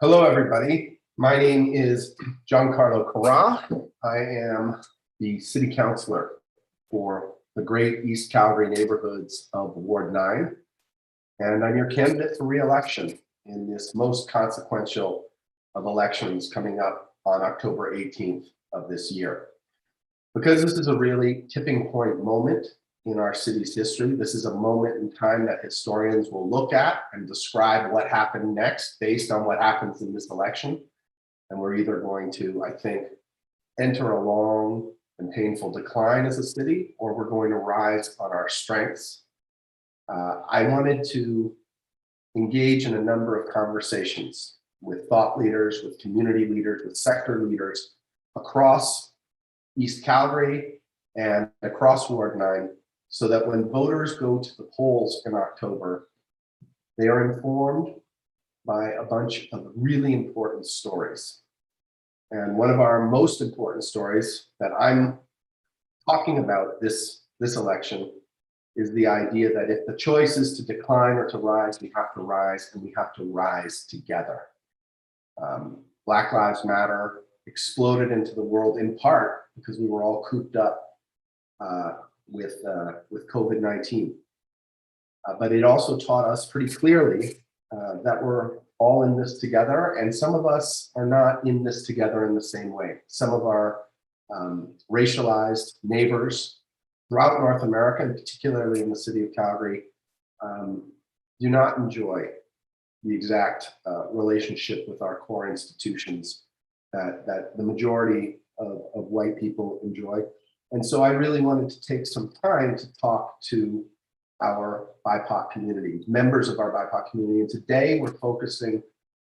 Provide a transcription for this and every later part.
Hello, everybody. My name is Gian-Carlo Carra. I am the City Councillor for the Great East Calgary neighborhoods of Ward 9, and I'm your candidate for re-election in this most consequential of elections coming up on October 18th of this year. Because this is a really tipping point moment in our city's history, this is a moment in time that historians will look at and describe what happened next based on what happens in this election. And we're either going to, I think, enter a long and painful decline as a city, or we're going to rise on our strengths. I wanted to engage in a number of conversations with thought leaders, with community leaders, with sector leaders across East Calgary and across Ward 9, so that when voters go to the polls in October, they are informed by a bunch of really important stories. And one of our most important stories that I'm talking about this election is the idea that if the choice is to decline or to rise, we have to rise, and we have to rise together. Black Lives Matter exploded into the world in part because we were all cooped up with COVID-19. But it also taught us pretty clearly that we're all in this together, and some of us are not in this together in the same way. Some of our racialized neighbors throughout North America, and particularly in the city of Calgary, do not enjoy the exact relationship with our core institutions that the majority of white people enjoy. And so I really wanted to take some time to talk to our BIPOC community, members of our BIPOC community. And today we're focusing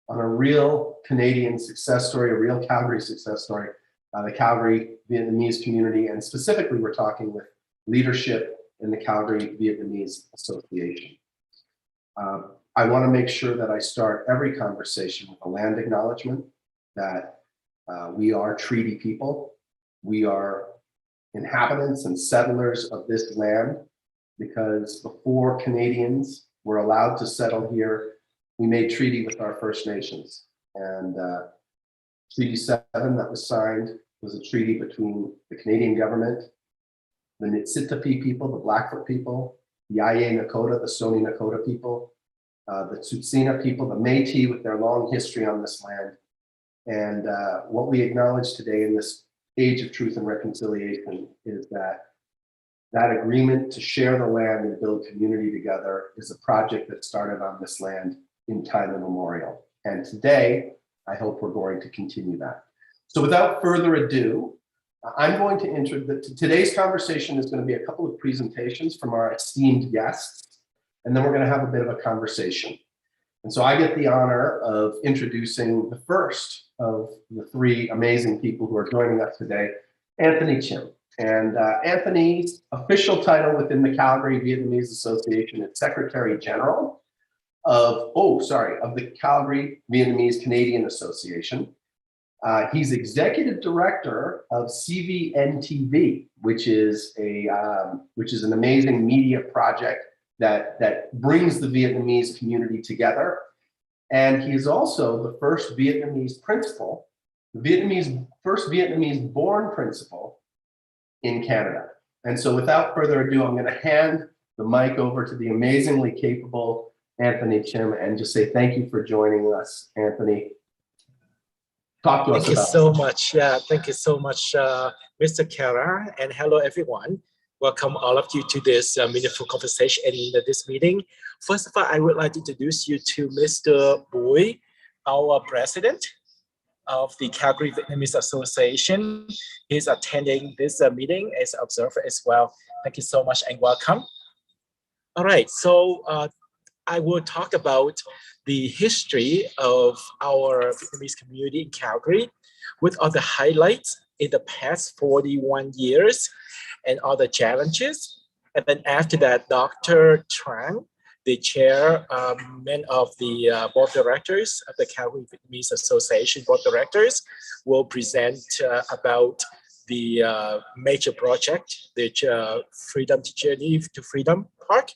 on a real Canadian success story, a real Calgary success story, the Calgary Vietnamese community. And specifically, we're talking with leadership in the Calgary Vietnamese Association. I want to make sure that I start every conversation with a land acknowledgement that we are treaty people. We are inhabitants and settlers of this land, because before Canadians were allowed to settle here, we made treaty with our First Nations. And Treaty 7 that was signed was a treaty between the Canadian government, the Niitsitapi people, the Blackfoot people, the Aye Nakota, the Stoney Nakota people, the Tsuut'ina people, the Métis with their long history on this land. And what we acknowledge today in this age of truth and reconciliation is that agreement to share the land and build community together is a project that started on this land in time immemorial. And today, I hope we're going to continue that. So without further ado, I'm going to today's conversation is going to be a couple of presentations from our esteemed guests, and then we're going to have a bit of a conversation. And so I get the honor of introducing the first of the three amazing people who are joining us today, Anthony Chim. And Anthony's official title within the Calgary Vietnamese Association is Secretary General of the Calgary Vietnamese Canadian Association. He's Executive Director of CVN-TV, which is an amazing media project that brings the Vietnamese community together. And he is also the first Vietnamese principal, first Vietnamese born principal in Canada. And so without further ado, I'm going to hand the mic over to the amazingly capable Anthony Chim and just say thank you for joining us, Anthony. Talk to us about it. Thank you so much. Yeah, thank you so much, Mr. Carra, and hello, everyone. Welcome all of you to this meaningful conversation in this meeting. First of all, I would like to introduce you to Mr. Bui, our president of the Calgary Vietnamese Association. He's attending this meeting as an observer as well. Thank you so much and welcome. All right, so I will talk about the history of our Vietnamese community in Calgary with all the highlights in the past 41 years and all the challenges. And then after that, Dr. Tran, the chairman of the board of directors of the Calgary Vietnamese Association board of directors, will present about the major project, the Freedom to Journey to Freedom Park.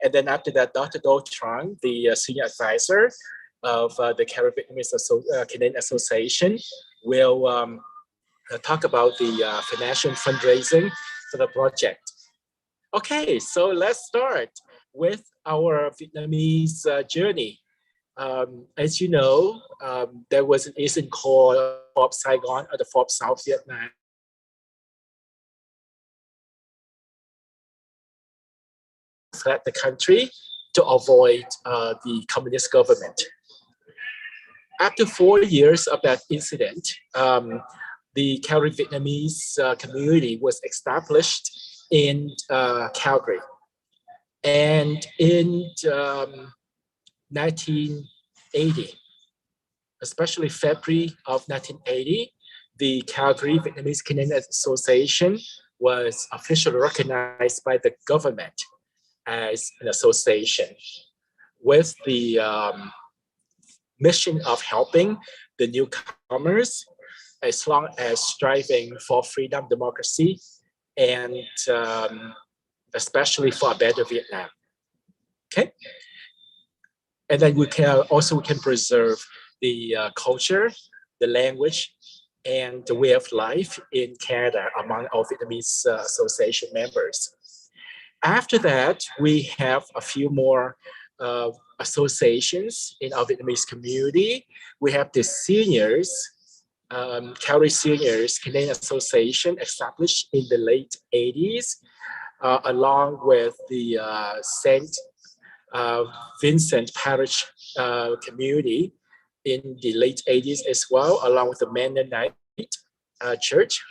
And then after that, Dr. Do Tran, the senior advisor of the Carra Vietnamese Canadian Association will talk about the financial fundraising for the project. Okay, so let's start with our Vietnamese journey. As you know, there was an incident called Forbes Saigon or the Forbes South Vietnam. Fled the country to avoid the communist government. After 4 years of that incident, the Calgary Vietnamese community was established in Calgary. And in 1980, especially February of 1980, the Calgary Vietnamese Canadian Association was officially recognized by the government as an association with the mission of helping the newcomers as long as striving for freedom, democracy, and especially for a better Vietnam. Okay, and then we can preserve the culture, the language, and the way of life in Canada among our Vietnamese association members. After that, we have a few more associations in our Vietnamese community. We have the seniors, Calgary Seniors Canadian Association, established in the late 80s, along with the St. Vincent Parish community in the late 80s as well, along with the Mennonite Church.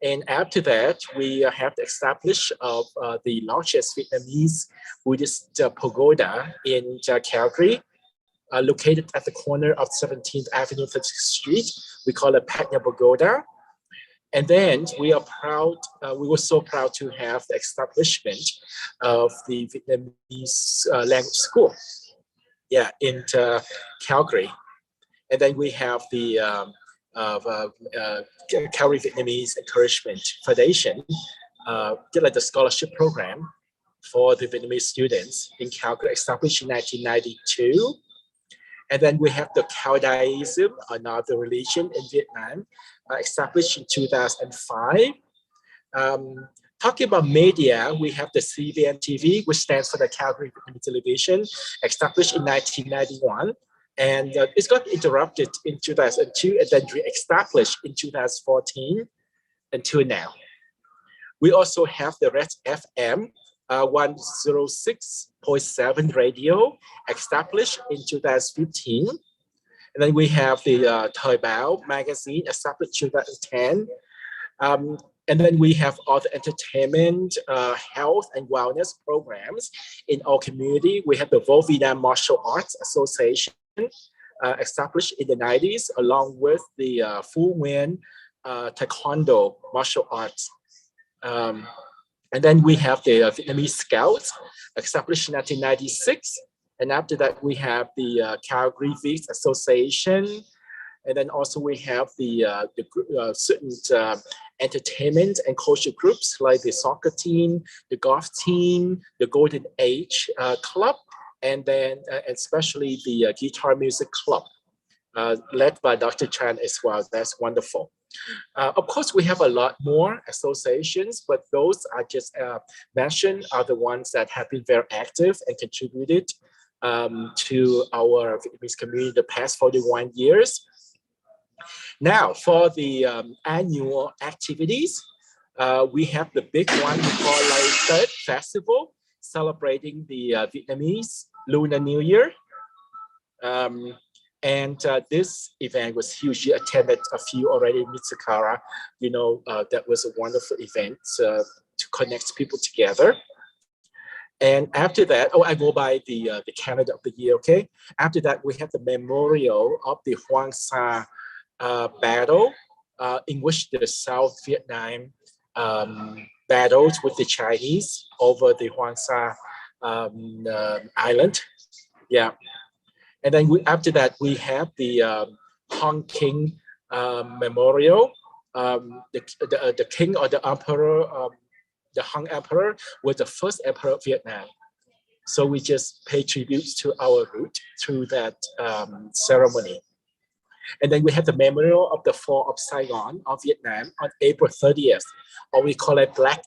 And after that, we have the establishment of the largest Vietnamese Buddhist pagoda in Calgary, located at the corner of 17th Avenue, 30th Street. We call it Pat Nha Pagoda. And then we were so proud to have the establishment of the Vietnamese language school, in Calgary. And then we have the Calgary Vietnamese Encouragement Foundation, did like the scholarship program for the Vietnamese students in Calgary, established in 1992. And then we have the Khao Daism, another religion in Vietnam, established in 2005. Talking about media, we have the CVN TV, which stands for the Calgary Vietnamese Television, established in 1991. And it got interrupted in 2002 and then re-established in 2014 until now. We also have the Red FM 106.7 radio, established in 2015. And then we have the Thời Báo magazine, established in 2010. And then we have other entertainment, health, and wellness programs in our community. We have the Vo Vietnam Martial Arts Association, established in the 90s, along with the Phu Nguyen Taekwondo martial arts. And then we have the Vietnamese Scouts, established in 1996. And after that, we have the Calgary Vietnamese Association. And then also we have the certain entertainment and culture groups like the soccer team, the golf team, the Golden Age Club, and then especially the guitar music club, led by Dr. Chan as well. That's wonderful. Of course, we have a lot more associations, but those I just mentioned are the ones that have been very active and contributed to our Vietnamese community the past 41 years. Now, for the annual activities, we have the big one called like Third Festival, celebrating the Vietnamese Lunar New Year. This event was hugely attended. A few already, Mr. Carra, that was a wonderful event to connect people together. And after that, I go by the Canada of the Year, okay? After that, we have the memorial of the Hoang Sa battle, in which the South Vietnam battled with the Chinese over the Hoang Sa island. Yeah. And then after that, we have the Hong King Memorial. The king or the emperor, the Hong Emperor, was the first emperor of Vietnam. So we just pay tributes to our root through that ceremony. And then we have the memorial of the fall of Saigon of Vietnam on April 30th, or we call it Black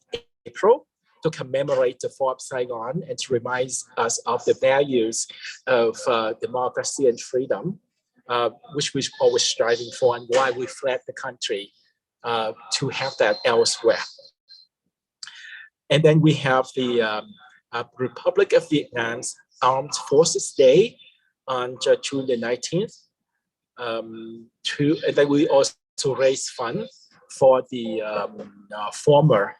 April, to commemorate the fall of Saigon and to remind us of the values of democracy and freedom, which we're always striving for, and why we fled the country to have that elsewhere. And then we have the Republic of Vietnam's Armed Forces Day on June the 19th. And then we also raise funds for the former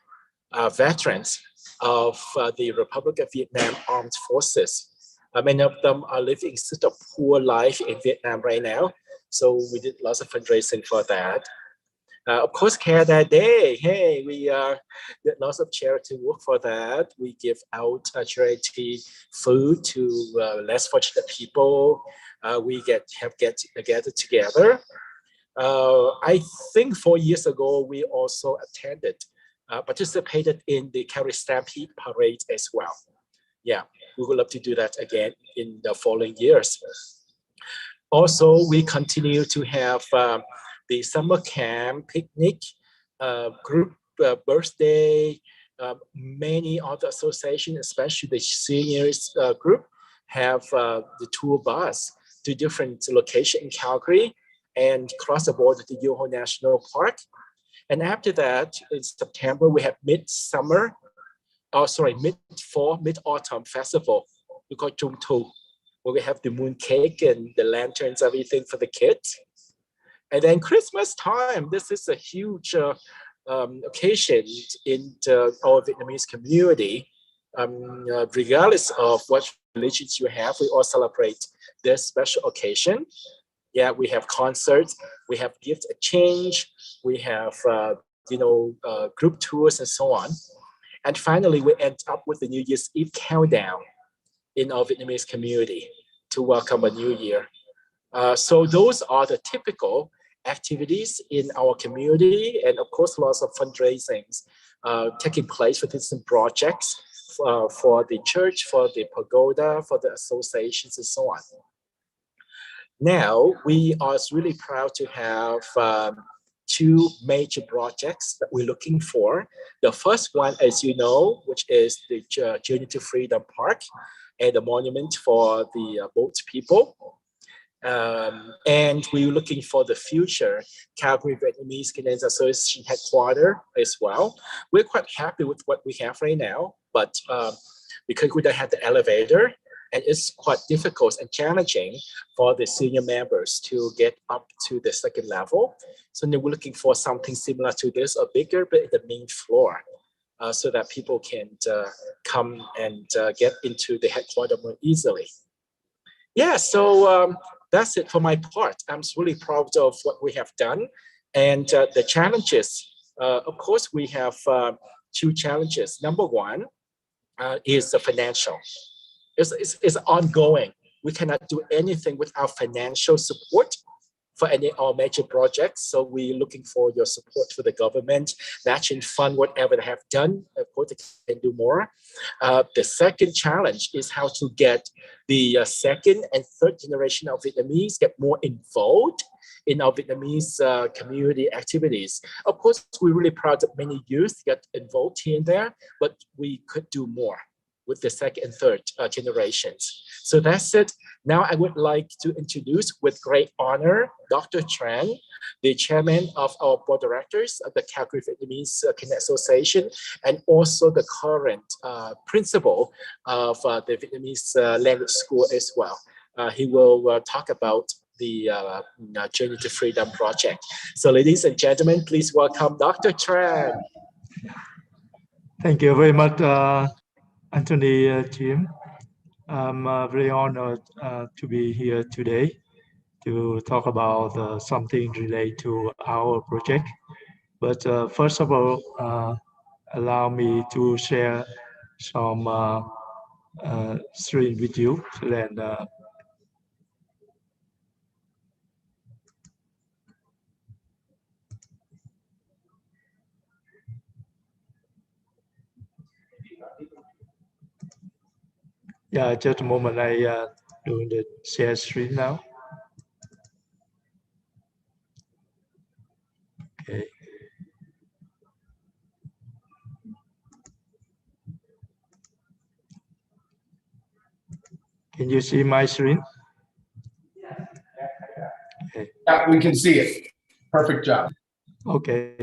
veterans of the Republic of Vietnam Armed Forces. Many of them are living such a poor life in Vietnam right now. So we did lots of fundraising for that. Of course, Canada Day. Hey, we did lots of charity work for that. We give out charity food to less fortunate people. We get together. I think 4 years ago, we also participated in the Kerry Stampede parade as well. Yeah, we would love to do that again in the following years. Also, we continue to have the summer camp, picnic, group birthday. Many other associations, especially the seniors group, have the tour bus to different locations in Calgary and cross the border to Yoho National Park. And after that, in September, we have mid-fall, mid-autumn festival. We call Trung Thu, where we have the moon cake and the lanterns, everything for the kids. And then Christmas time, this is a huge occasion in our Vietnamese community. Regardless of what religions you have, we all celebrate this special occasion. Yeah, we have concerts, we have gift exchange, we have group tours and so on. And finally, we end up with the New Year's Eve countdown in our Vietnamese community to welcome a new year. So those are the typical activities in our community, and of course, lots of fundraisings taking place for different projects for the church, for the pagoda, for the associations, and so on. Now, we are really proud to have two major projects that we're looking for. The first one, as you know, which is the Journey to Freedom Park and the monument for the boat people. And we're looking for the future Calgary Vietnamese Canadian Association headquarters as well. We're quite happy with what we have right now, but because we don't have the elevator, and it's quite difficult and challenging for the senior members to get up to the second level. So we're looking for something similar to this, or bigger, but in the main floor, so that people can come and get into the headquarters more easily. Yeah, so that's it for my part. I'm really proud of what we have done. And the challenges, of course, we have two challenges. Number one is the financial. It's ongoing. We cannot do anything without financial support for any of our major projects. So we're looking for your support for the government, matching fund, whatever they have done. Of course, they can do more. The second challenge is how to get the second and third generation of Vietnamese get more involved in our Vietnamese community activities. Of course, we're really proud that many youth get involved here and there, but we could do more with the second and third generations. So that's it. Now I would like to introduce with great honor, Dr. Tran, the chairman of our board of directors of the Calgary Vietnamese Canadian Association, and also the current principal of the Vietnamese language school as well. He will talk about the Journey to Freedom project. So ladies and gentlemen, please welcome Dr. Tran. Thank you very much, Anthony Jim. I'm very honored to be here today to talk about something related to our project. But first of all, allow me to share some screen with you. And Yeah, just a moment. I doing the share screen now. Okay. Can you see my screen? Okay. Yeah, we can see it. Perfect job. Okay.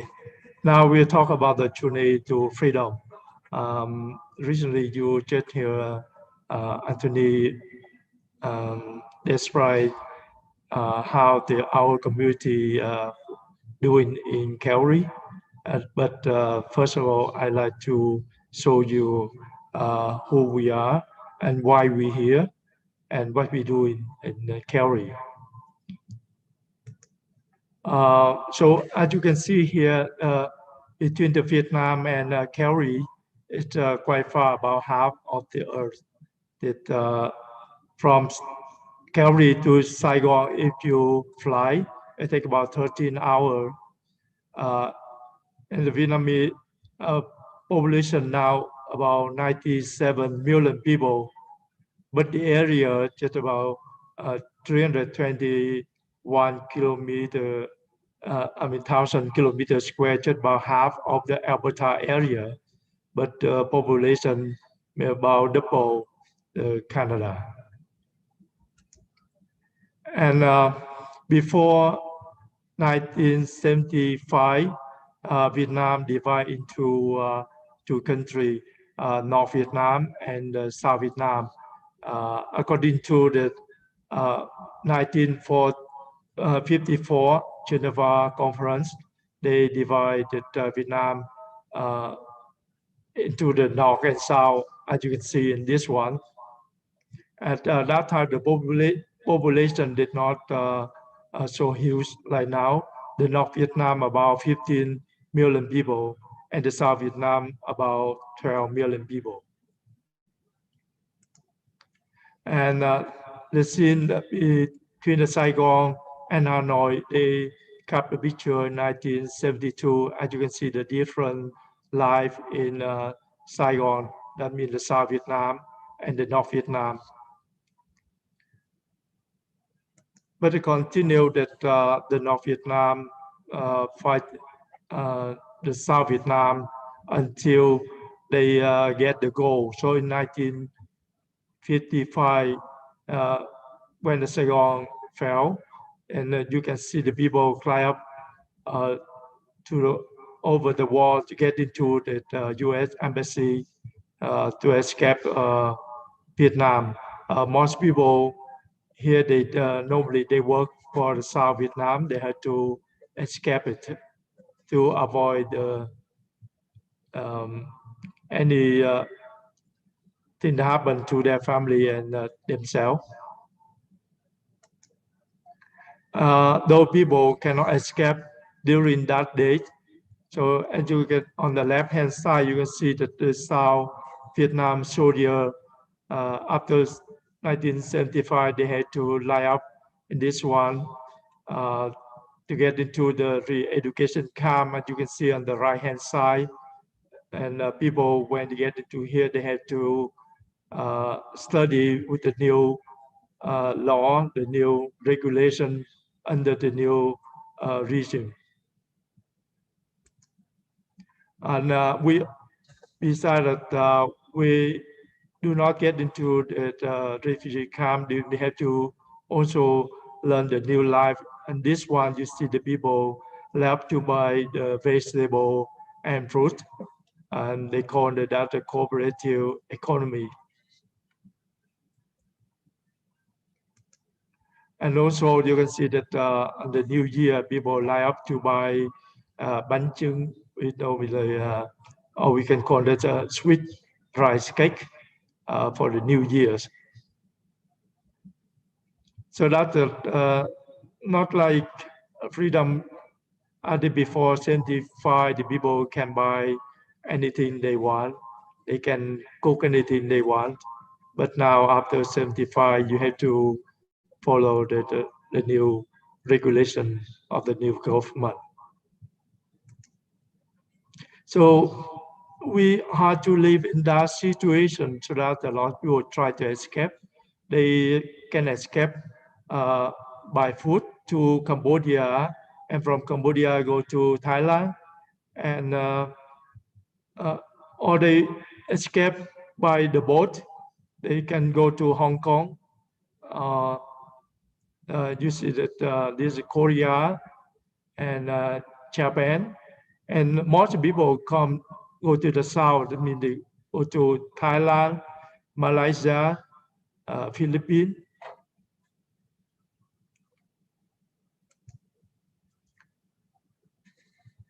Now we'll talk about the journey to freedom. Recently, you just hear Anthony describe how our community doing in Calgary. But first of all, I'd like to show you who we are and why we're here and what we do in Kerry. So as you can see here, between the Vietnam and Kerry, it's quite far, about half of the earth. That from Kerry to Saigon, if you fly, it takes about 13 hours. And the Vietnamese population now about 97 million people, but the area just about 321 kilometer, 1,000 kilometers square, just about half of the Alberta area, but the population about double Canada. And before 1975, Vietnam divided into two countries, North Vietnam and South Vietnam. According to the 1954 Geneva Conference, they divided Vietnam into the North and South, as you can see in this one. At that time, the population did not so huge like now. The North Vietnam about 15 million people, and the South Vietnam about 12 million people. And the scene between the Saigon and Hanoi, they captured the picture in 1972. As you can see, the different life in Saigon, that means the South Vietnam and the North Vietnam. But it continued that the North Vietnam fight the South Vietnam until they get the goal. So in 1955, when the Saigon fell, and you can see the people climb up over the wall to get into the U.S. embassy to escape Vietnam. Most people here, they normally they work for the South Vietnam. They had to escape it to avoid any thing that happened to their family and themselves. Those people cannot escape during that date. So as you get on the left-hand side, you can see that the South Vietnam soldier, after 1975, they had to line up in this one to get into the re-education camp, as you can see on the right-hand side. And people, when they get into here, they had to study with the new law, the new regulation under the new regime. And we decided that we do not get into the refugee camp. They have to also learn the new life. And this one, you see the people left to buy the vegetable and fruit, and they call that the cooperative economy. And also you can see that on the new year, people line up to buy bánh chưng, or we can call it a sweet rice cake for the New Year's. So that's not like freedom. Before 75, the people can buy anything they want. They can cook anything they want. But now after 75, you have to follow the new regulation of the new government. So we had to live in that situation so that a lot of people try to escape. They can escape by foot to Cambodia, and from Cambodia go to Thailand, and or they escape by the boat. They can go to Hong Kong. You see that this is Korea and Japan, and most people go to the south. I mean, they go to Thailand, Malaysia, Philippines.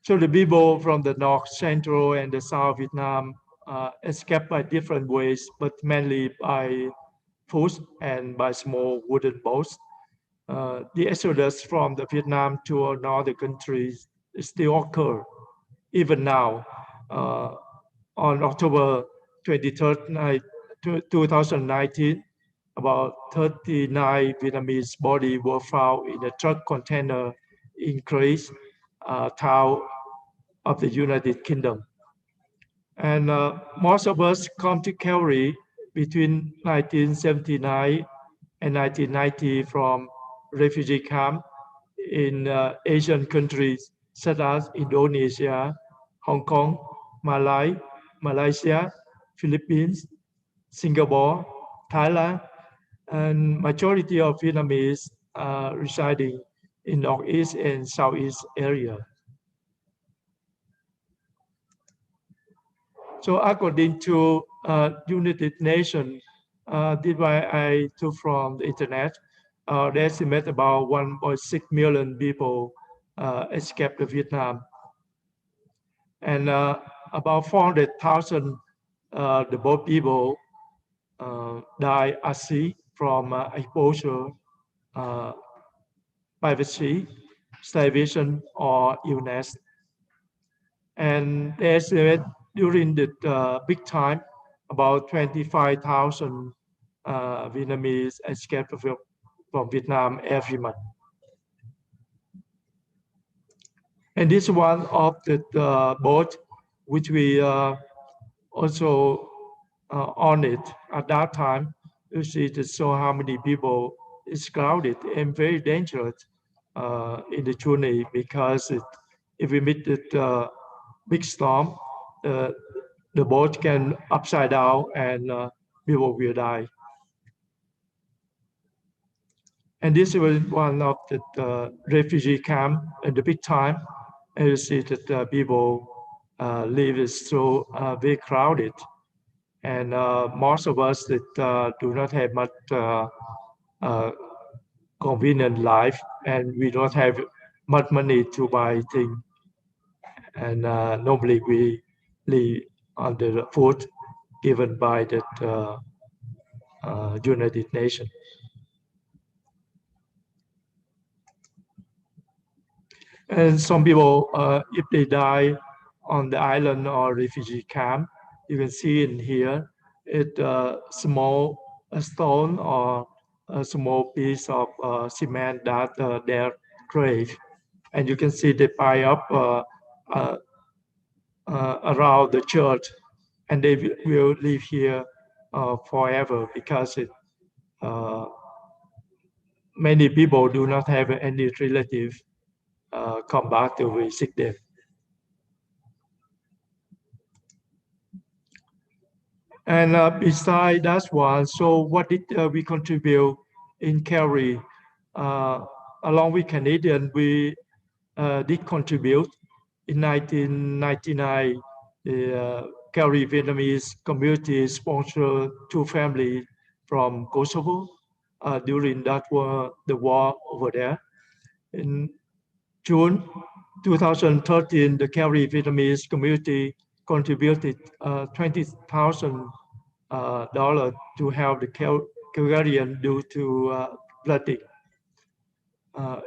So the people from the north, central, and the south Vietnam escaped by different ways, but mainly by foot and by small wooden boats. The exodus from the Vietnam to another countries still occur even now. On October 23rd, 2019, about 39 Vietnamese bodies were found in a truck container in Kerry, town of the United Kingdom. And most of us come to Calgary between 1979 and 1990 from refugee camp in Asian countries such as Indonesia, Hong Kong, Malaysia, Philippines, Singapore, Thailand, and majority of Vietnamese residing in Northeast and Southeast area. So according to United Nations, this one I took from the internet, they estimate about 1.6 million people escaped Vietnam. And about 400,000 the boat people die at sea from exposure by the sea, starvation, or illness. And they estimate during the big time, about 25,000 Vietnamese escaped from Vietnam every month. And this one of the boat, which we also on it at that time, you see to show how many people. It's crowded and very dangerous in the journey, because if we meet the big storm, the boat can upside down and people will die. And this was one of the refugee camp at the big time. And you see that people live is so very crowded. And most of us that do not have much convenient life, and we don't have much money to buy things. And normally we live on the food given by the United Nations. And some people, if they die on the island or refugee camp, you can see in here, it's a small stone or a small piece of cement that their grave. And you can see they pile up around the church, and they will live here forever, because many people do not have any relative come back to visit them. And besides that one, so what did we contribute in Kerry? Along with Canadian, we did contribute in 1999. The Carra Vietnamese community sponsored 2 families from Kosovo during that war, the war over there. In June 2013, the Carra Vietnamese community contributed $20,000 to help the Calgarian due to flooding.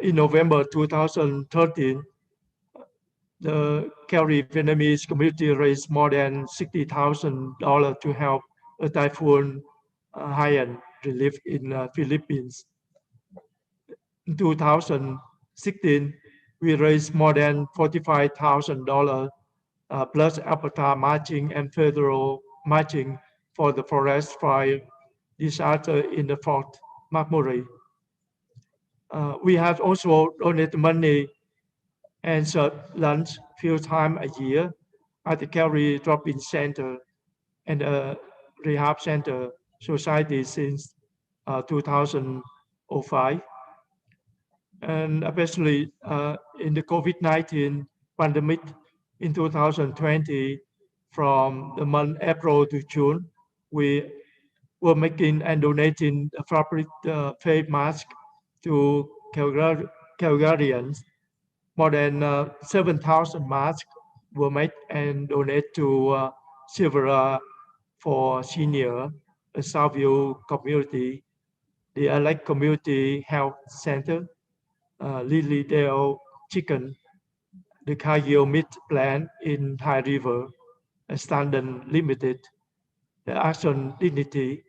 In November 2013, the Calgary Vietnamese community raised more than $60,000 to help a typhoon Haiyan relief in Philippines. In 2016, we raised more than $45,000 plus Alberta marching and federal marching for the forest fire disaster in the Fort McMurray. We have also donated money and served lunch few times a year at the Kerry Drop-In Center and the Rehab Center Society since 2005. And especially in the COVID-19 pandemic in 2020, from the month April to June, we were making and donating a fabric face mask to Calgarians. More than 7,000 masks were made and donated to Silvera for Senior, a Southview community, the Alec Community Health Center, Lilydale Chicken, the Cargill Meat Plant in High River, Standard Limited, the Action Dignity,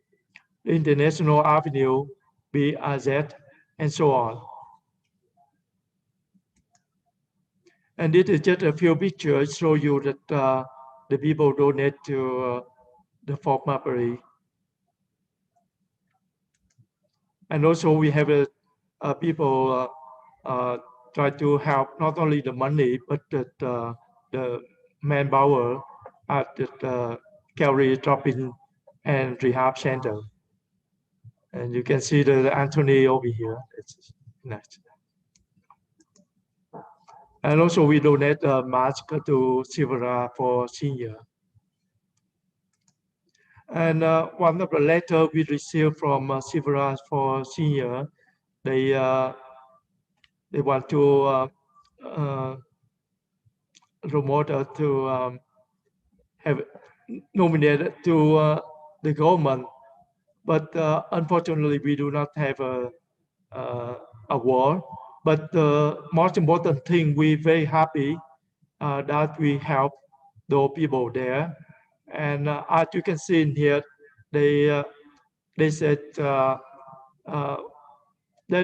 the International Avenue, BRZ, and so on. And this is just a few pictures show you that the people donate to the Fort McMurray. And also we have people try to help not only the money, but the manpower at the Kerry Drop-In and Rehab Center. And you can see the Anthony over here. It's nice. And also we donate a mask to Silvera for Senior. And one of the letters we received from Silvera for Senior, they want to promote to have nominated to the government, but unfortunately we do not have a award. But the most important thing, we're very happy that we help those people there. And as you can see in here, they said that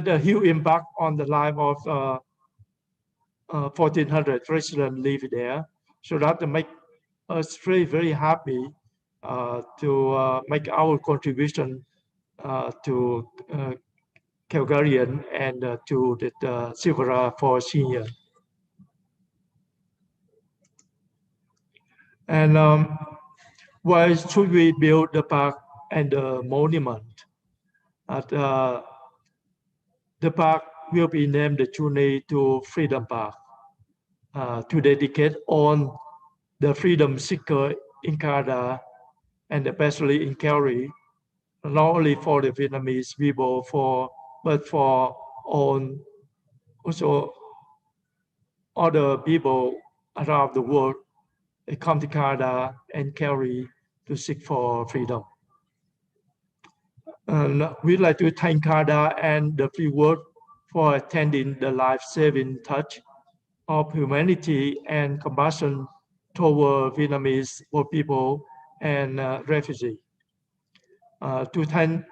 a huge impact on the life of 1,400 residents live there. So that make us very, very happy to make our contribution to Calgarian and to the Silvera for Senior. And why should we build the park and the monument? The park will be named the journey to Freedom Park to dedicate on the freedom seeker in Carra and especially in Kerry, not only for the Vietnamese people, but for all also other people around the world. They come to Carra and Kerry to seek for freedom. And we'd like to thank Carra and the Free World for attending the life-saving touch of humanity and compassion toward Vietnamese people and refugees. To thank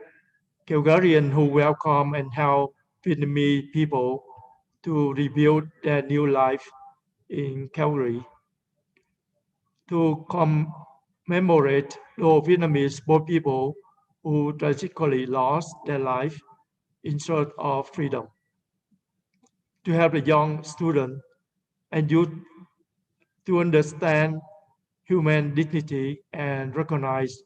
Calgarians who welcome and help Vietnamese people to rebuild their new life in Calgary. To commemorate those Vietnamese people who tragically lost their life in search of freedom. To help the young students and youth to understand human dignity and recognize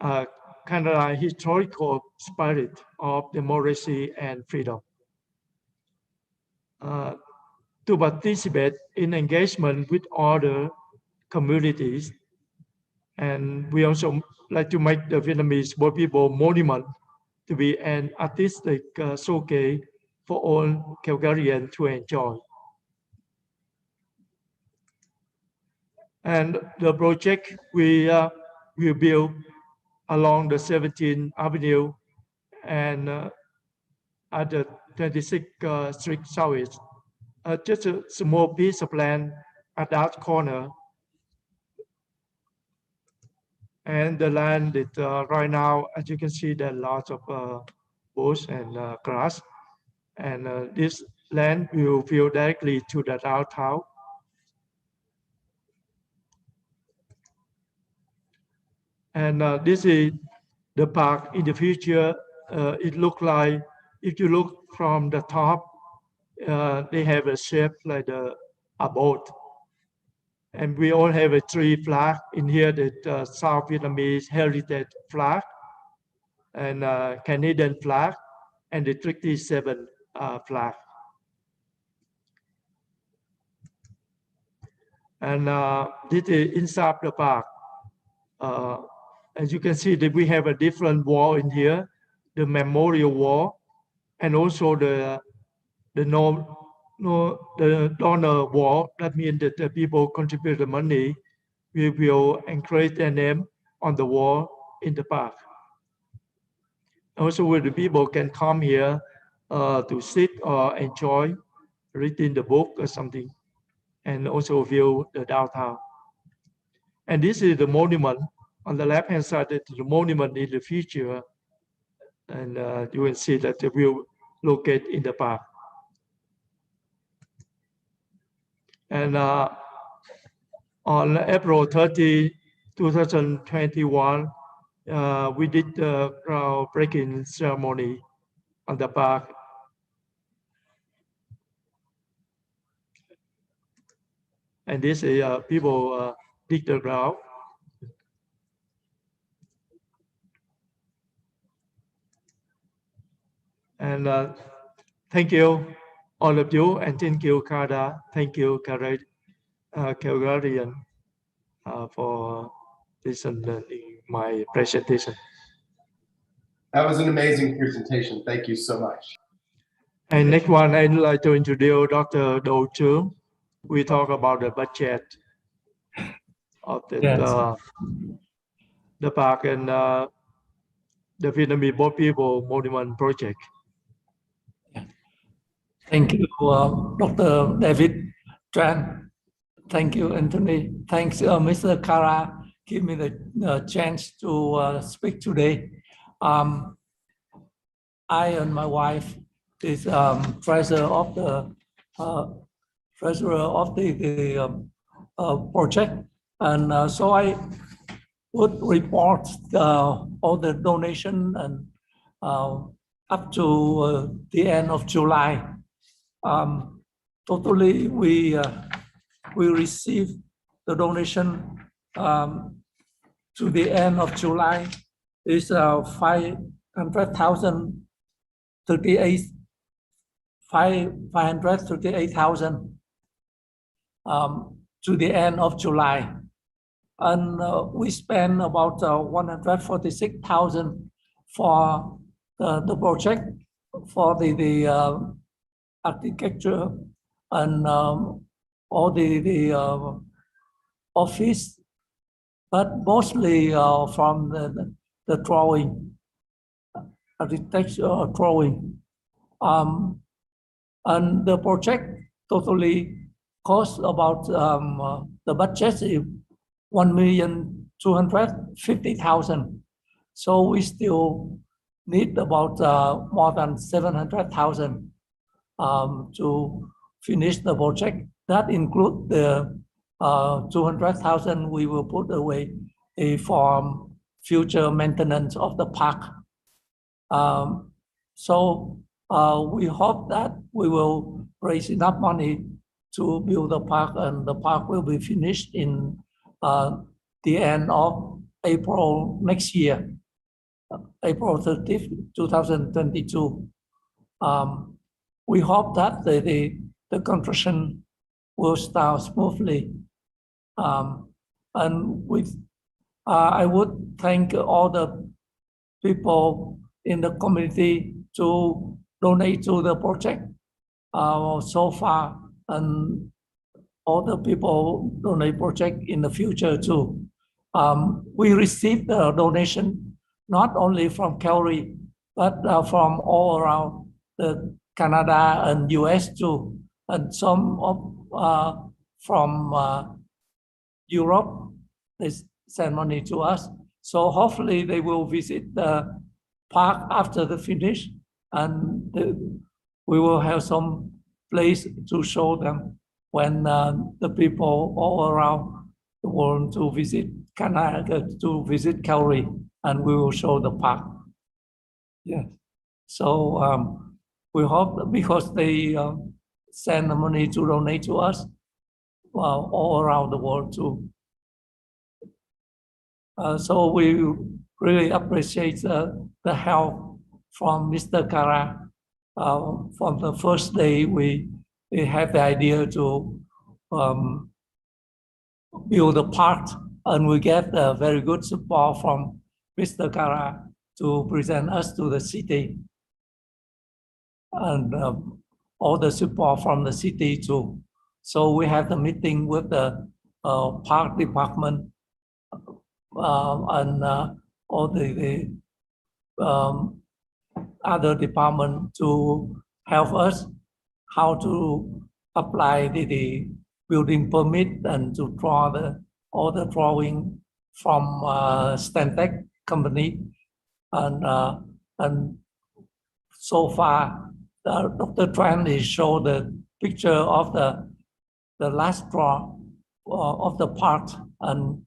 kind of a historical spirit of democracy and freedom. To participate in engagement with other communities. And we also like to make the Vietnamese people monument to be an artistic showcase for all Calgarians to enjoy. And the project we will build along the 17th Avenue and at the 26th Street South. Just a small piece of land at that corner. And the land that right now, as you can see, there are lots of bush and grass. And this land will fill directly to the downtown. And this is the park in the future. It look like, if you look from the top, they have a shape like a boat. And we all have a three flag in here, the South Vietnamese heritage flag, and Canadian flag, and the Treaty 7 flag. And this is inside the park. As you can see, that we have a different wall in here, the memorial wall, and also the donor wall. That means that the people contribute the money. We will encourage their name on the wall in the park. Also, where the people can come here to sit or enjoy reading the book or something, and also view the downtown. And this is the monument on the left-hand side. That the monument in the future, and you will see that it will locate in the park. And on April 30, 2021, we did the groundbreaking ceremony on the park. And this is people dig the ground. And thank you, all of you, and thank you, Carra. Thank you, Calgarian, for listening my presentation. That was an amazing presentation. Thank you so much. And next one, I'd like to introduce Dr. Do Chung. We talk about the budget of the park and the Vietnamese Boat People Monument Project. Thank you, Dr. David Tran. Thank you, Anthony. Thanks, Mr. Carra, give me the chance to speak today. I and my wife is treasurer of the project, and so I would report all the donation and up to the end of July. Totally, we received the donation to the end of July is 538,000 to the end of July, and we spent about 146,000 for the project, for the architecture and all the office, but mostly from the drawing, architecture drawing. And the project totally cost about the budget is 1,250,000. So we still need about more than 700,000 to finish the project. That includes the 200,000 we will put away for future maintenance of the park. So we hope that we will raise enough money to build the park, and the park will be finished in the end of April next year, April 30th, 2022. We hope that the construction will start smoothly. And I would thank all the people in the community to donate to the project so far, and all the people donate project in the future too. We received the donation not only from Kerry, but from all around Canada and US too, and some from Europe. They send money to us. So hopefully they will visit the park after the finish, and we will have some place to show them when the people all around the world to visit. Canada to visit Calgary, and we will show the park. Yeah. So we hope, because they send the money to donate to us all around the world too. So we really appreciate the help from Mr. Carra. From the first day, we had the idea to build a park, and we get very good support from Mr. Carra to present us to the city, and all the support from the city too. So we had the meeting with the park department and all the other department to help us how to apply the building permit and to draw all the drawing from Stampede company, and so far Dr. Tran is show the picture of the last draw of the part, and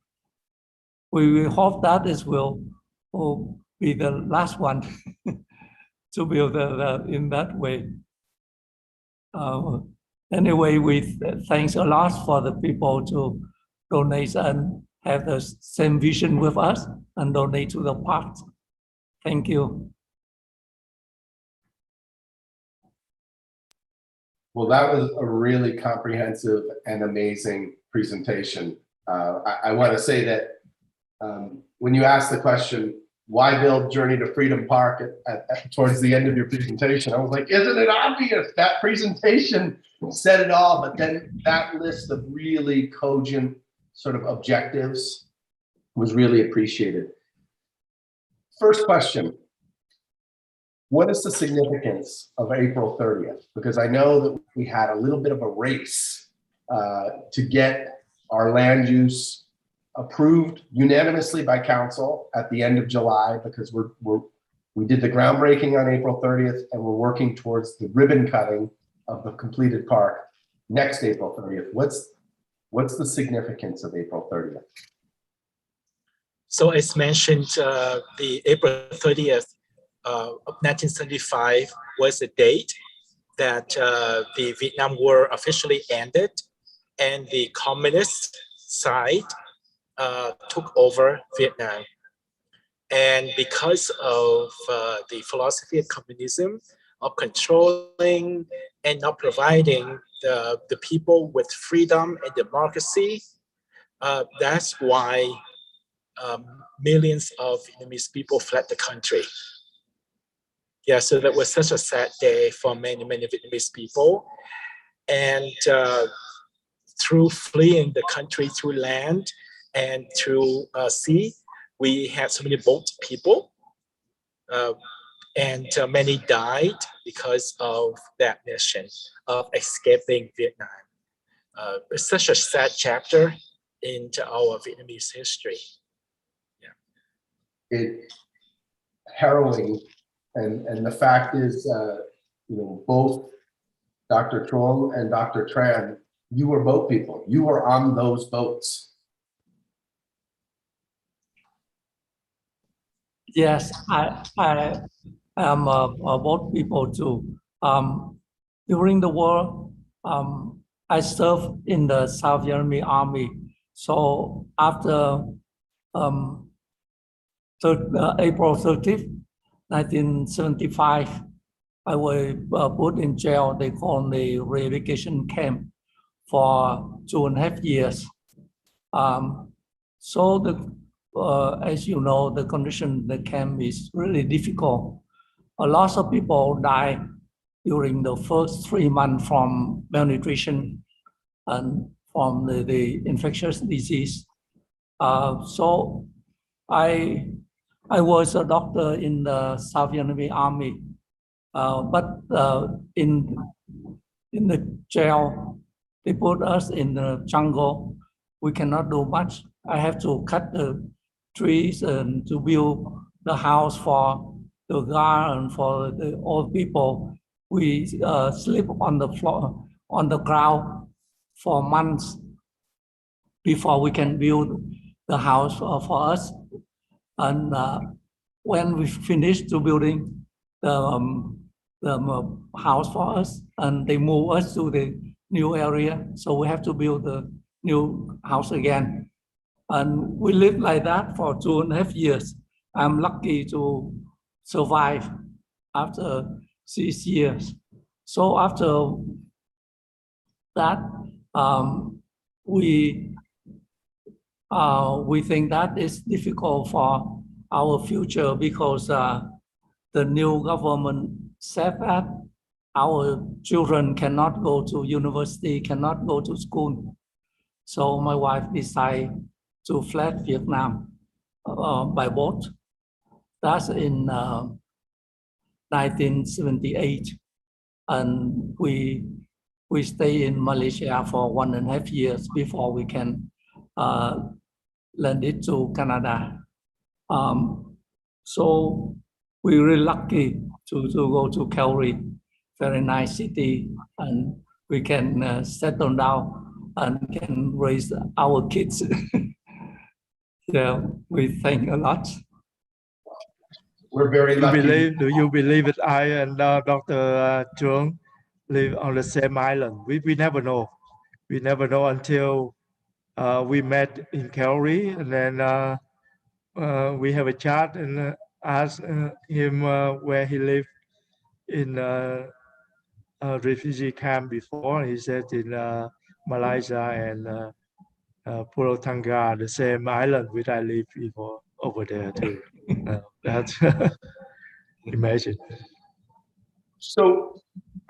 we hope that this will be the last one to build in that way. Anyway, we thanks a lot for the people to donate and have the same vision with us and donate to the park. Thank you. Well, that was a really comprehensive and amazing presentation. I want to say that when you asked the question, why build Journey to Freedom Park towards the end of your presentation, I was like, isn't it obvious? That presentation said it all, but then that list of really cogent sort of objectives was really appreciated. First question. What is the significance of April 30th? Because I know that we had a little bit of a race to get our land use approved unanimously by council at the end of July, because we did the groundbreaking on April 30th, and we're working towards the ribbon cutting of the completed park next April 30th. What's the significance of April 30th? So as mentioned, the April 30th of 1975 was the date that the Vietnam War officially ended, and the communist side took over Vietnam. And because of the philosophy of communism, of controlling and not providing the people with freedom and democracy, that's why millions of Vietnamese people fled the country. Yeah, so that was such a sad day for many, many Vietnamese people. And through fleeing the country through land and through sea, we had so many boat people, and many died because of that mission of escaping Vietnam. It's such a sad chapter into our Vietnamese history. Yeah. It's harrowing, and the fact is, both Dr. Truong and Dr. Tran, you were boat people. You were on those boats. Yes, I am both people too. During the war, I served in the South Vietnamese Army. So after April 30th, 1975, I was put in jail. They call the re-education camp for 2.5 years. So as you know, the condition in the camp is really difficult. A lot of people die during the first 3 months from malnutrition and from the infectious disease. So I was a doctor in the South Vietnamese Army, but in the jail, they put us in the jungle. We cannot do much. I have to cut the trees and to build the house for the guard and for the old people. We sleep on the floor, on the ground for months before we can build the house for us. And when we finished to building the house for us, and they move us to the new area, so we have to build the new house again. And we lived like that for 2.5 years. I'm lucky to survive after 6 years. So after that, we think that is difficult for our future because the new government said that our children cannot go to university, cannot go to school. So my wife decided to flee Vietnam by boat. That's in 1978. And we stay in Malaysia for 1.5 years before we can land it to Canada. So we're really lucky to go to Calgary, very nice city, and we can settle down and can raise our kids. Yeah, we thank a lot. We're very lucky. Do you believe that I and Dr. Chung live on the same island? We never know. We never know until we met in Calgary, and then we have a chat and asked him where he lived in a refugee camp before. He said in Malaysia and Pulau Tangga, the same island which I live before, over there too. That's imagine. So,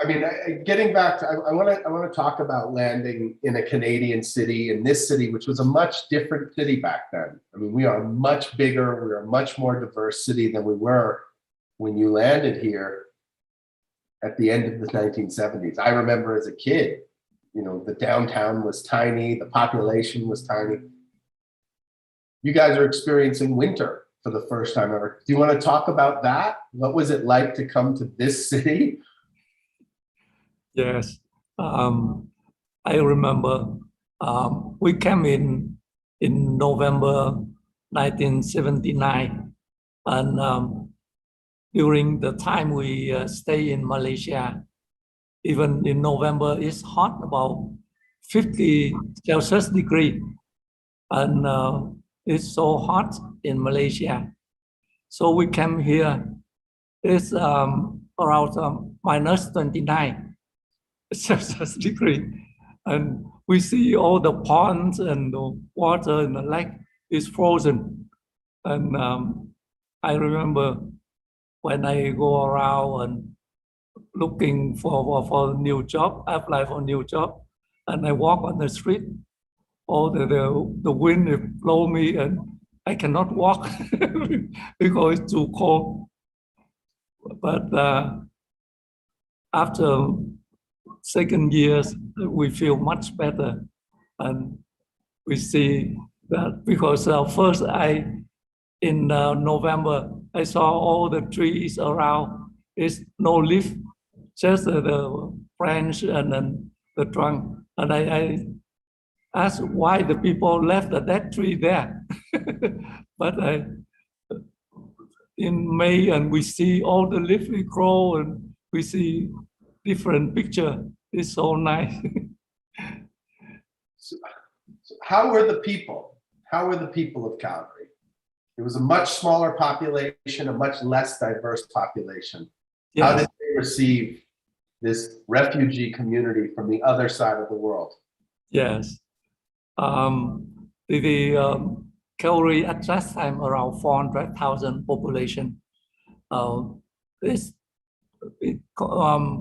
I mean, getting back to, I want to talk about landing in a Canadian city, in this city, which was a much different city back then. I mean, we are much bigger, we're a much more diverse city than we were when you landed here at the end of the 1970s. I remember as a kid, you know, the downtown was tiny, the population was tiny. You guys are experiencing winter for the first time ever. Do you want to talk about that? What was it like to come to this city? Yes, I remember we came in November 1979, and during the time we stay in Malaysia, even in November, it's hot, about 50 Celsius degree, and it's so hot in Malaysia. So we came here, it's around minus 29 Celsius degree, and we see all the ponds and the water in the lake is frozen. And I remember when I go around and looking for a new job, I apply for a new job, and I walk on the street, all the wind blow me and I cannot walk because it's too cold. But after second years, we feel much better, and we see that because first in November, I saw all the trees around. It's no leaf, just the branch and then the trunk. And I asked why the people left that tree there. But in May, and we see all the leaves grow, and we see different picture. It's so nice. So how were the people? How were the people of Calgary? It was a much smaller population, a much less diverse population. Yes. How did they receive this refugee community from the other side of the world? Yes. Calgary at that time around 400,000 population.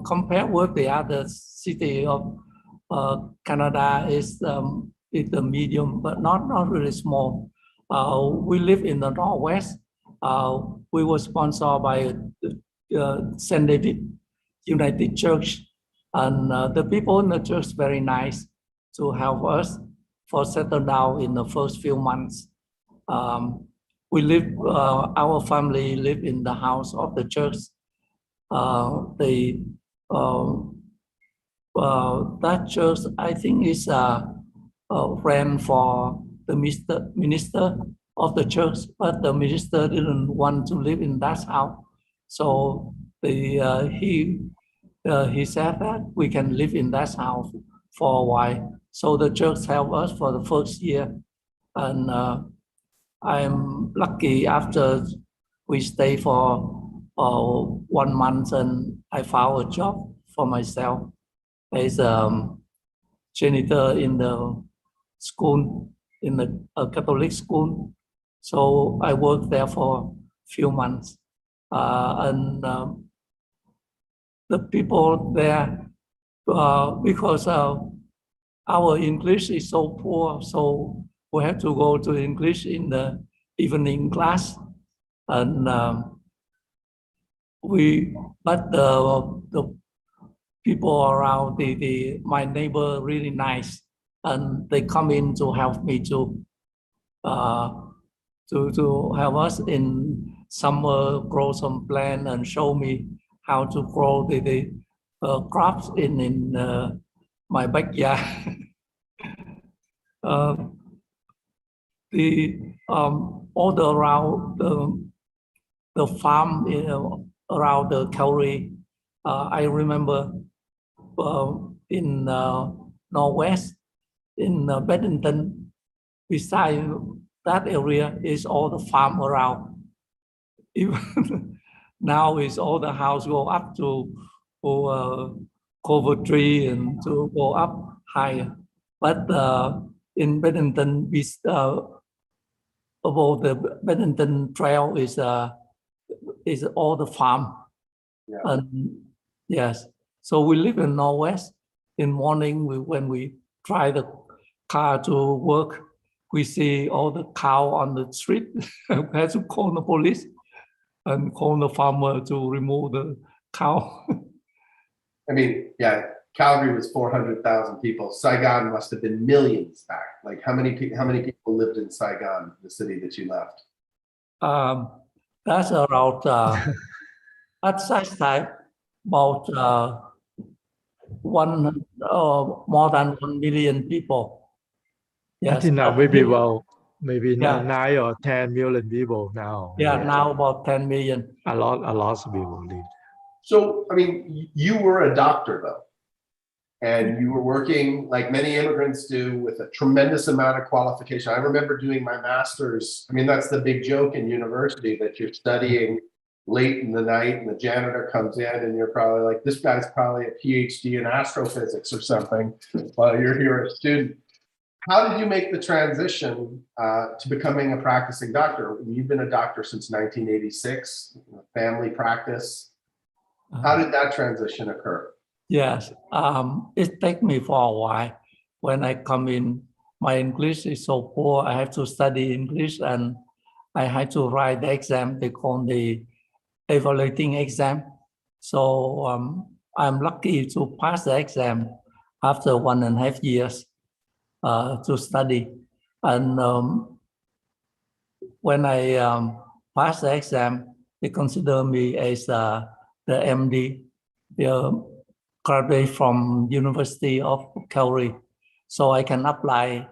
Compared with the other city of Canada, is the medium, but not really small. We live in the Northwest. We were sponsored by St. David United Church, and the people in the church very nice to help us for settle down in the first few months. We live, our family live in the house of the church. That church, I think, is rent for the minister of the church, but the minister didn't want to live in that house. So he said that we can live in that house for a while. So the church helped us for the first year. And I'm lucky after we stay for 1 month and I found a job for myself as janitor in the school, in a Catholic school. So I worked there for a few months. And the people there, because our English is so poor, so we have to go to English in the evening class. And but the people around my neighbor really nice, and they come in to help me to help us in summer grow some plant and show me how to grow the crops in my backyard. All around the farm around the Calgary, I remember in Northwest, in Bedington, beside that area is all the farm around. Even now is all the house go up to cover tree and to go up higher. But in Bedington, above the Bedington Trail is all the farm. Yeah. And yes, so we live in Northwest. In morning, when we drive the car to work, we see all the cow on the street. We have to call the police and call the farmer to remove the cow. I mean, yeah, Calgary was 400,000 people. Saigon must have been millions back. Like how many people lived in Saigon, the city that you left? That's around at that time about more than 1 million people. I Yes, think now maybe Yeah. 9 or 10 million people now. yeah, now about 10 million. A lot of people live. So, I mean, you were a doctor though, and you were working like many immigrants do with a tremendous amount of qualification. I remember doing my master's. I mean, that's the big joke in university, that you're studying late in the night and the janitor comes in and you're probably like, this guy's probably a PhD in astrophysics or something while you're here a student. How did you make the transition to becoming a practicing doctor? You've been a doctor since 1986, family practice. How did that transition occur? Yes, it takes me for a while. When I come in, my English is so poor. I have to study English and I had to write the exam. They call the evaluating exam. So I'm lucky to pass the exam after 1.5 years to study. And when I pass the exam, they consider me as the MD, the graduate from University of Calgary. So I can apply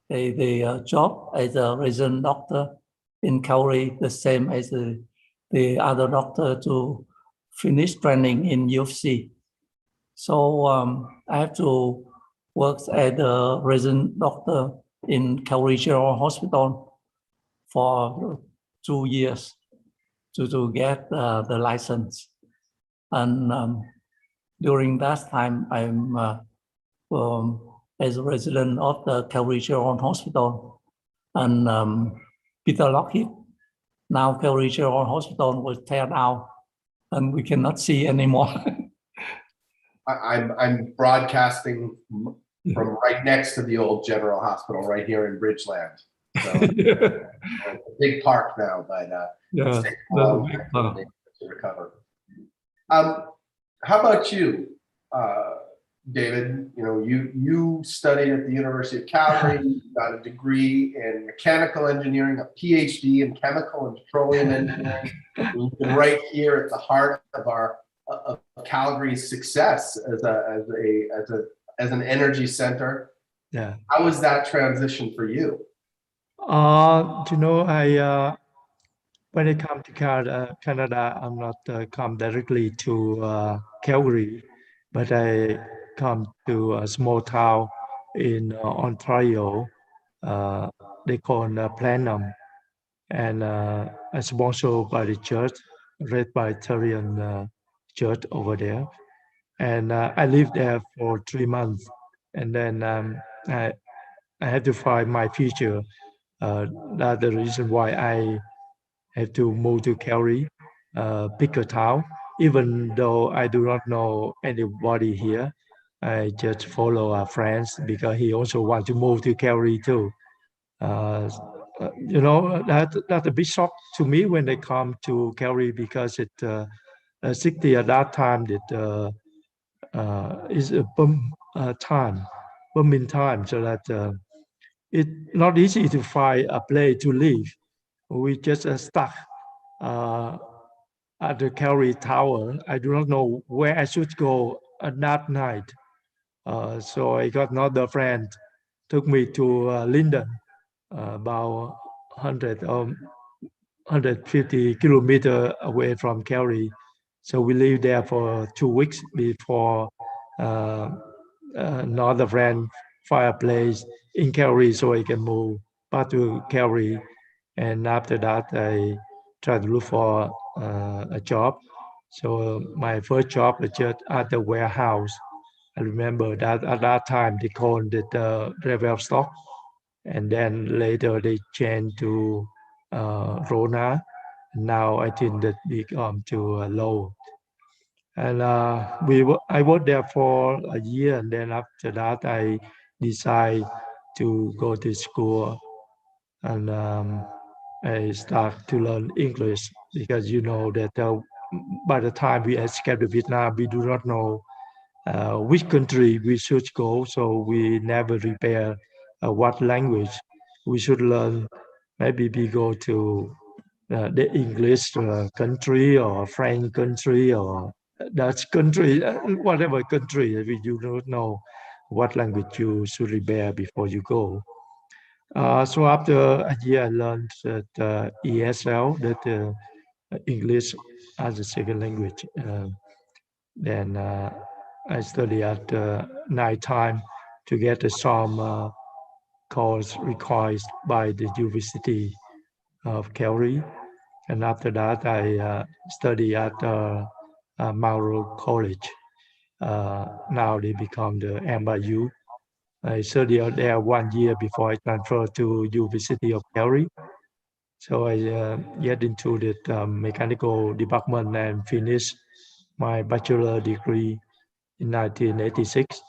the job as a resident doctor in Calgary, the same as the other doctor to finish training in UFC. So I have to work as a resident doctor in Calgary General Hospital for 2 years to get the license. And during that time, I'm as a resident of the Calgary General Hospital and Peter Lockheed. Now Calgary General Hospital was tear down and we cannot see anymore. I'm broadcasting from right next to the old General Hospital right here in Bridgeland. So a big park now, but Yeah, it's taken a long time to recover. How about you, David? You know, you studied at the University of Calgary, you got a degree in mechanical engineering, a PhD in chemical and petroleum engineering. You've been right here at the heart of our of Calgary's success as an energy center. Yeah. How was that transition for you? When I come to Canada, I'm not come directly to Calgary, but I come to a small town in Ontario. Uh, they call Planum, and it's sponsored by the church, Red Presbyterian Church over there. And I lived there for 3 months, and then I, I had to find my future. That's the reason why I had to move to Kerry, bigger town. Even though I do not know anybody here, I just follow our friends because he also want to move to Kerry too. Uh, that's a big shock to me when they come to Kerry because it 60 at that time that is a booming time, so that it's not easy to find a place to live. We just stuck uh, at the Calgary Tower. I do not know where I should go at that night. So I got another friend, took me to Linden, about 150 kilometers away from Calgary. So we lived there for 2 weeks before uh, another friend fireplace in Calgary so I can move back to Calgary. And after that, I tried to look for a job. So my first job was just at the warehouse. I remember that at that time they called it revel stock, and then later they changed to Rona. Now I think that become to Low. And I worked there for a year, and then after that I decided to go to school, and I start to learn English because you know that by the time we escape to Vietnam, we do not know which country we should go, so we never prepare what language we should learn. Maybe we go to the English country or French country or Dutch country, whatever country, we do not know what language you should prepare before you go. So after a year, I learned that ESL, that English as a second language. Then I study at night time to get some course required by the University of Calgary. And after that, I study at Mauro College. Now they become the MIU. I studied there 1 year before I transferred to University of Kerry. So I get into the mechanical department and finish my bachelor degree in 1986.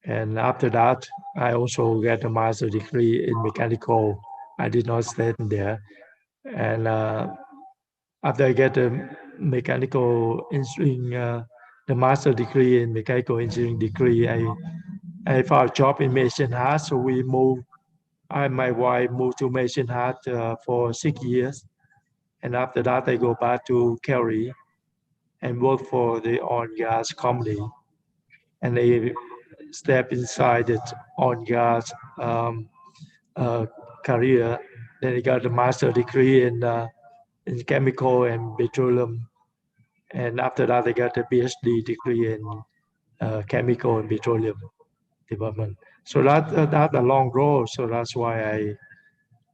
And after that, I also get a master degree in mechanical. I did not stay there. And after I get a mechanical engineering, the master degree in mechanical engineering degree, I found a job in Mason Heart. So we moved, I and my wife moved to Mason Heart for 6 years. And after that, I go back to Kerry and work for the oil and gas company. And I step inside the oil and gas uh, career. Then I got a master degree in chemical and petroleum. And after that, I got a PhD degree in chemical and petroleum development. So that's a long road. So that's why I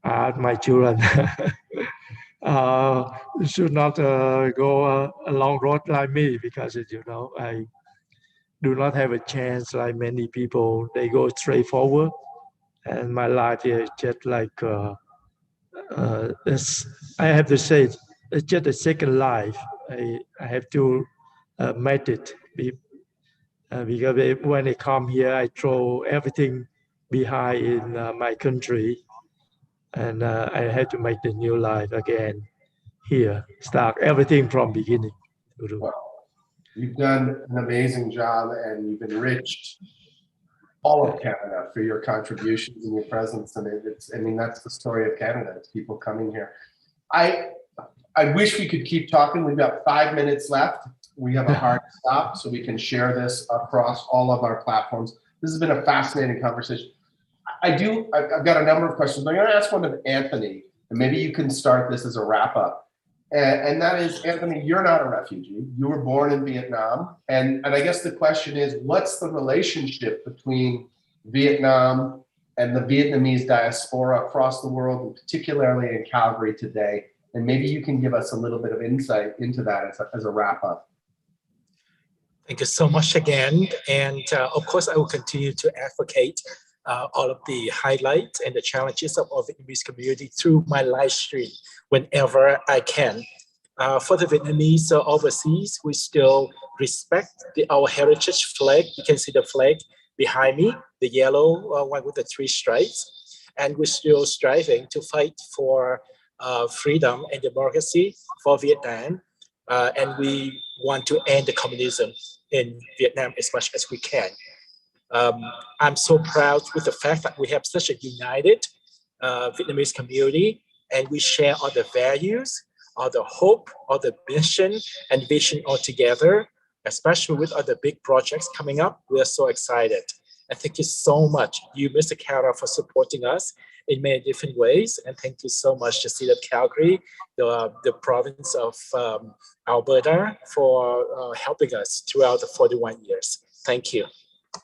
asked my children uh, should not go a long road like me because, I do not have a chance like many people. They go straight forward. And my life is just like, I have to say, it's just a second life. I have to make it because when I come here, I throw everything behind in my country, and I have to make the new life again here, start everything from beginning. Well, you've done an amazing job and you've enriched all of Canada for your contributions and your presence. And I mean, that's the story of Canada. It's people coming here. I wish we could keep talking. We've got 5 minutes left. We have a hard stop, so we can share this across all of our platforms. This has been a fascinating conversation. I've got a number of questions. I'm going to ask one of Anthony, and maybe you can start this as a wrap up. And that is, Anthony, you're not a refugee. You were born in Vietnam. And I guess the question is, what's the relationship between Vietnam and the Vietnamese diaspora across the world, and particularly in Calgary today? And maybe you can give us a little bit of insight into that as a wrap up. Thank you so much again. And of course, I will continue to advocate all of the highlights and the challenges of our Vietnamese community through my live stream whenever I can. For the Vietnamese overseas, we still respect our heritage flag. You can see the flag behind me, the yellow one with the 3 stripes. And we're still striving to fight for freedom and democracy for Vietnam. And we want to end the communism in Vietnam as much as we can. I'm so proud with the fact that we have such a united Vietnamese community, and we share all the values, all the hope, all the mission and vision all together, especially with all the big projects coming up. We are so excited. And thank you so much, you, Mr. Carra, for supporting us in many different ways. And thank you so much, the city of Calgary, the province of Alberta, for helping us throughout the 41 years. Thank you.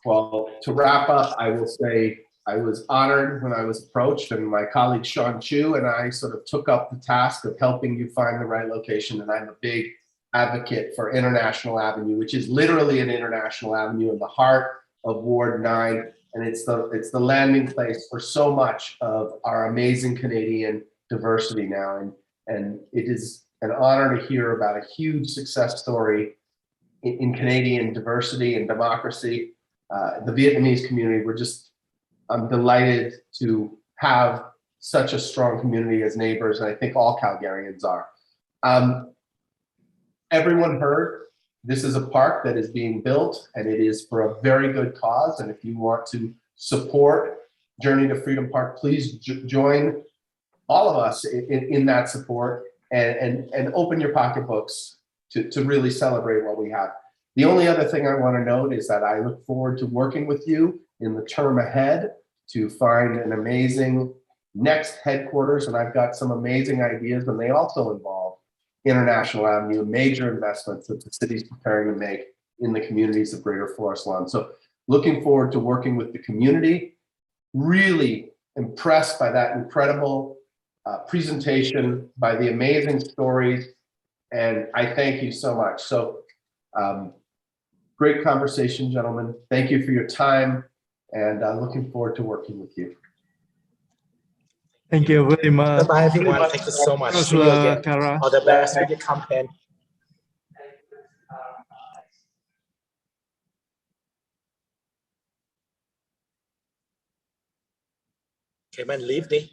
Well, to wrap up, I will say I was honored when I was approached, and my colleague Sean Chu and I sort of took up the task of helping you find the right location. And I'm a big advocate for International Avenue, which is literally an international avenue in the heart of Ward 9. And it's the landing place for so much of our amazing Canadian diversity now. And it is an honor to hear about a huge success story in Canadian diversity and democracy. The Vietnamese community, I'm delighted to have such a strong community as neighbors, and I think all Calgarians are. Everyone heard, this is a park that is being built, and it is for a very good cause. And if you want to support Journey to Freedom Park, please join all of us in that support, and open your pocketbooks to really celebrate what we have. The only other thing I want to note is that I look forward to working with you in the term ahead to find an amazing next headquarters. And I've got some amazing ideas, and they also involve International Avenue, major investments that the city's preparing to make in the communities of Greater Forest Lawn. So looking forward to working with the community. Really impressed by that incredible presentation, by the amazing stories. And I thank you so much. So great conversation, gentlemen. Thank you for your time, and looking forward to working with you. Thank you very much. Bye-bye, everyone. Thank you so much. See you again. Carra. All the best with your campaign. Okay, man, leave me.